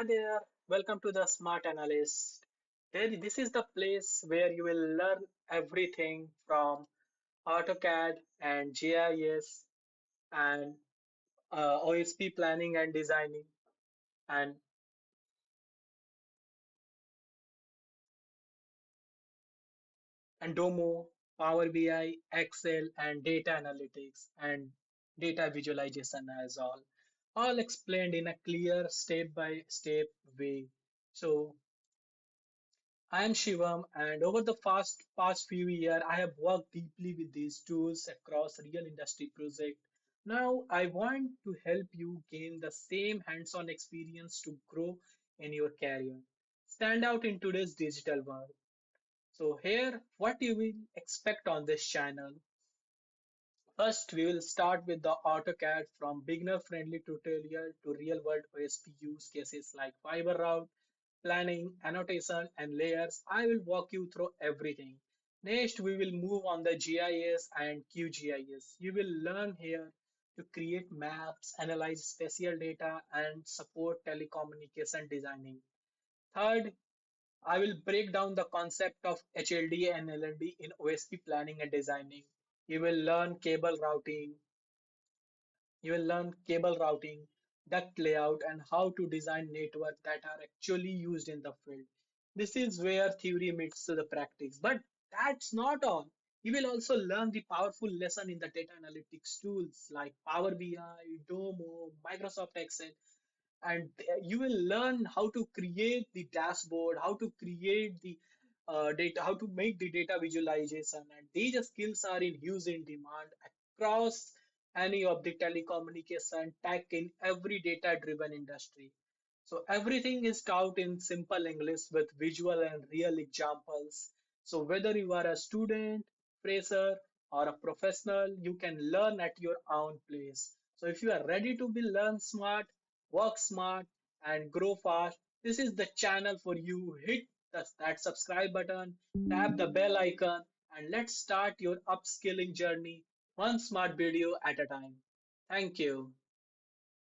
Hi there, welcome to the Smart Analyst. This is the place where you will learn everything from AutoCAD and GIS and OSP planning and designing and, and DOMO, Power BI, Excel, and data analytics and data visualization as all explained in a clear step-by-step way. So I am Shivam, and over the past few years, I have worked deeply with these tools across real industry projects. Now, I want to help you gain the same hands-on experience to grow in your career. Stand out in today's digital world. So here, what you will expect on this channel. First, we will start with the AutoCAD from beginner-friendly tutorial to real-world OSP use cases like fiber route, planning, annotation, and layers. I will walk you through everything. Next, we will move on the GIS and QGIS. You will learn here to create maps, analyze spatial data, and support telecommunication designing. Third, I will break down the concept of HLD and LLD in OSP planning and designing. You will learn cable routing, duct layout, and how to design networks that are actually used in the field. This is where theory meets to the practice. But that's not all. You will also learn the powerful lesson in the data analytics tools like Power BI, DOMO, Microsoft Excel, and you will learn how to create the dashboard, how to create the data, how to make the data visualization, and these skills are in huge in demand across any of the telecommunication tech in every data driven industry. So everything is taught in simple English with visual and real examples. So whether you are a student, fresher, or a professional, you can learn at your own pace. So if you are ready to be learn smart, work smart, and grow fast, this is the channel for you. Hit that subscribe button, tap the bell icon, and let's start your upskilling journey one smart video at a time. Thank you.